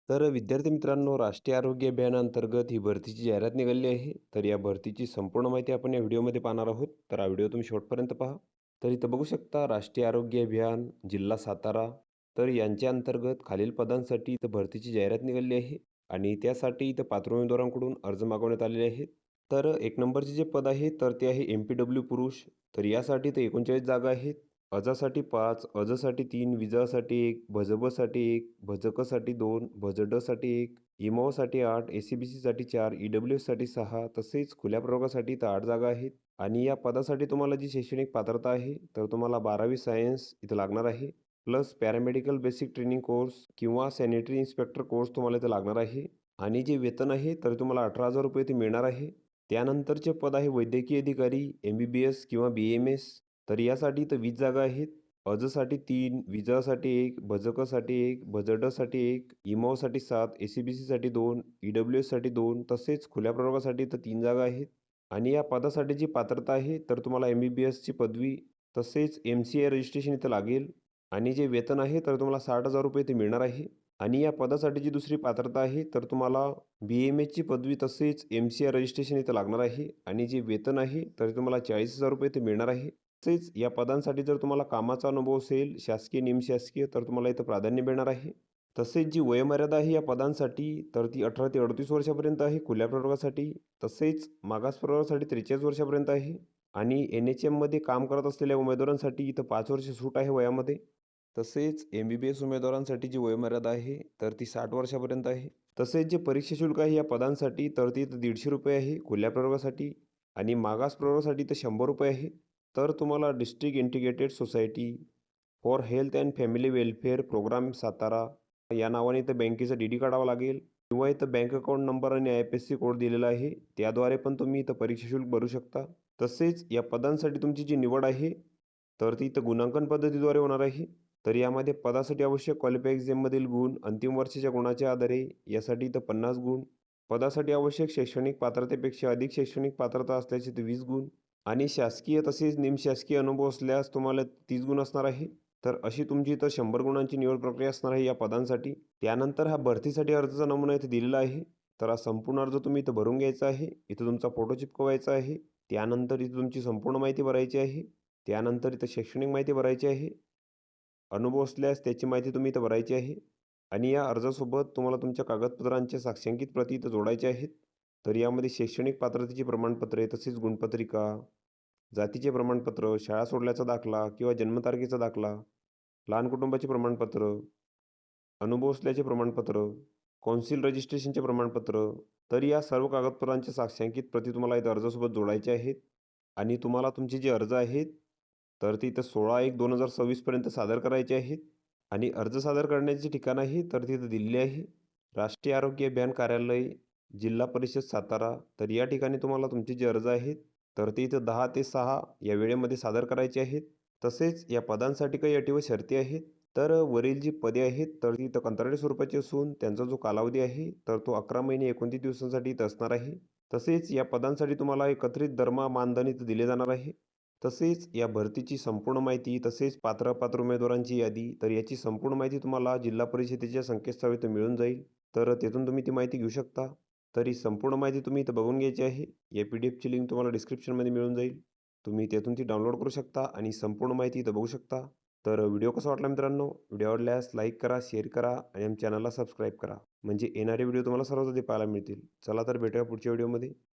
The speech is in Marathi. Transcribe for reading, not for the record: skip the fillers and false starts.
तर विद्यार्थी मित्रांनो, राष्ट्रीय आरोग्य अभियानाअंतर्गत ही भरतीची जाहिरात निघाली आहे. तर या भरतीची संपूर्ण माहिती आपण या व्हिडिओमध्ये पाहणार आहोत. तर हा व्हिडिओ तुम्ही शेवटपर्यंत पहा. तर इथं बघू शकता राष्ट्रीय आरोग्य अभियान, जिल्हा सातारा. तर यांच्या अंतर्गत खालील पदांसाठी इथं भरतीची जाहिरात निघाली आहे आणि त्यासाठी इथं पात्र उमेदवारांकडून अर्ज मागवण्यात आलेले आहेत. तर एक नंबरचे जे पद आहे तर ते आहे MPW पुरुष. तर यासाठी तर 39 जागा आहेत. अजासाठी 5, अजसाठी 3, विजासाठी 1, भजबसाठी 1, भजकसाठी 2, भजडसाठी 1, इमावसाठी 8, ACBCसाठी 4, EWSसाठी 6, तसेच खुल्या प्रवर्गासाठी तर 8 जागा आहेत. आणि या पदासाठी तुम्हाला जी शैक्षणिक पात्रता आहे तर तुम्हाला 12वी सायन्स इथं लागणार आहे. Plus paramedical basic training course किंवा सॅनिटरी इन्स्पेक्टर कोर्स तुम्हाला इथं लागणार आहे. आणि जे वेतन आहे तर तुम्हाला 18,000 रुपये ते मिळणार आहे. त्यानंतरचे पद आहे वैद्यकीय अधिकारी, MBBS किंवा BMS. तर यासाठी तर 20 जागा आहेत. अजसाठी 3, विजासाठी 1, भजकसाठी 1, भजडसाठी 1, इमावसाठी 7, ACBCसाठी 2, EWSसाठी 2, तसेच खुल्या प्रवर्गासाठी तर 3 जागा आहेत. आणि या पदासाठी जी पात्रता आहे तर तुम्हाला MBBSची पदवी तसेच MCA रजिस्ट्रेशन इथं लागेल. आणि जे वेतन आहे तर तुम्हाला 60,000 रुपये ते मिळणार आहे. आणि या पदासाठी जी दुसरी पात्रता आहे तर तुम्हाला BMSची पदवी तसेच MCA रजिस्ट्रेशन इथं लागणार आहे. आणि जे वेतन आहे तर तुम्हाला 40,000 रुपये ते मिळणार आहे. तसेच या पदांसाठी जर तुम्हाला कामाचा अनुभव असेल, शासकीय, निमशासकीय, तर तुम्हाला इथं प्राधान्य मिळणार आहे. तसेच जी वयोमर्यादा आहे या पदांसाठी तर ती 18 ते 38 वर्षापर्यंत आहे खुल्या प्रवर्गासाठी. तसेच मागास प्रवर्गासाठी 43 वर्षापर्यंत आहे. आणि NHMमध्ये काम करत असलेल्या उमेदवारांसाठी इथं 5 वर्ष सूट आहे वयामध्ये. तसेच MBBS उमेदवारांसाठी जी वयोमर्यादा आहे तर ती 60 वर्षापर्यंत आहे. तसेच जे परीक्षा शुल्क आहे या पदांसाठी तर ती ₹150 आहे खुल्या प्रवर्गासाठी. आणि मागास प्रवर्गासाठी तर ₹100 आहे. तर तुम्हाला district integrated society for health and family welfare programme Satara या नावाने इथं बँकेचा DD काढावा लागेल. किंवा इथं बँक अकाउंट नंबर आणि IFSC कोड दिलेला आहे. त्याद्वारे पण तुम्ही इथं परीक्षा शुल्क भरू शकता. तसेच या पदांसाठी तुमची जी निवड आहे तर ती इथं गुणांकन पद्धतीद्वारे होणार आहे. तर यामध्ये पदासाठी आवश्यक क्वालिफाय एक्झाममधील गुण, अंतिम वर्षाच्या गुणाच्या आधारे यासाठी इथं 50 गुण. पदासाठी आवश्यक शैक्षणिक पात्रतेपेक्षा अधिक शैक्षणिक पात्रता असल्याचे ते 20 गुण. आणि शासकीय तसेच निमशासकीय अनुभव असल्यास तुम्हाला 30 गुण असणार आहे. तर अशी तुमची इथं 100 गुणांची निवड प्रक्रिया असणार आहे या पदांसाठी. त्यानंतर हा भरतीसाठी अर्जाचा नमुना इथे दिलेला आहे. तर हा संपूर्ण अर्ज तुम्ही इथं भरून घ्यायचा आहे. इथं तुमचा फोटो चिपकवायचा आहे. त्यानंतर इथं तुमची संपूर्ण माहिती भरायची आहे. त्यानंतर इथं शैक्षणिक माहिती भरायची आहे. अनुभव असल्यास त्याची माहिती तुम्ही इथं भरायची आहे. आणि या अर्जासोबत तुम्हाला तुमच्या कागदपत्रांच्या साक्षांकित प्रती इथं जोडायच्या आहेत. तर यामध्ये शैक्षणिक पात्रतेची प्रमाणपत्रे तसेच गुणपत्रिका, जातीचे प्रमाणपत्र, शाळा सोडल्याचा दाखला किंवा जन्मतारखेचा दाखला, लहान कुटुंबाचे प्रमाणपत्र, अनुभव असल्याचे प्रमाणपत्र, कौन्सिल रजिस्ट्रेशनचे प्रमाणपत्र. तर या सर्व कागदपत्रांच्या साक्षांकित प्रती तुम्हाला इथं अर्जासोबत जोडायच्या आहेत. आणि तुम्हाला तुमचे जे अर्ज आहेत तर ते इथं 16/1/2026 पर्यंत सादर करायचे आहेत. आणि अर्ज सादर करण्याचे ठिकाण आहे तर तिथं दिलेले आहे राष्ट्रीय आरोग्य अभियान कार्यालय, जिल्हा परिषद सातारा. तर या ठिकाणी तुम्हाला तुमचे जे अर्ज आहेत तर ते इथं 10 ते 6 या वेळेमध्ये सादर करायचे आहेत. तसेच या पदांसाठी काही अटी व शर्ती आहेत. तर वरील जी पदे आहेत तर ती इथं कंत्राटी स्वरूपाची असून त्यांचा जो कालावधी आहे तर तो 11 महिने 29 दिवसांसाठी इथं असणार आहे. तसेच या पदांसाठी तुम्हाला एकत्रित दरमहा मानधन इथं दिले जाणार आहे. तसेच या भरतीची संपूर्ण माहिती तसेच पात्र उमेदवारांची यादी तर याची संपूर्ण माहिती तुम्हाला जिल्हा परिषदेच्या संकेतस्थळी इथं मिळून जाईल. तर तिथून तुम्ही ती माहिती घेऊ शकता. तर ही संपूर्ण माहिती तुम्ही इथं बघून घ्यायची आहे. या PDFची लिंक तुम्हाला डिस्क्रिप्शनमध्ये मिळून जाईल. तुम्ही त्यातून ती डाउनलोड करू शकता आणि संपूर्ण माहिती इथं बघू शकता. तर व्हिडिओ कसा वाटला मित्रांनो? व्हिडिओ आवडल्यास लाईक करा, शेअर करा आणि आमच्या चॅनलला सबस्क्राईब करा. म्हणजे येणारे व्हिडिओ तुम्हाला सर्वात आधी पाहायला मिळतील. चला तर भेटूया पुढच्या व्हिडिओमध्ये.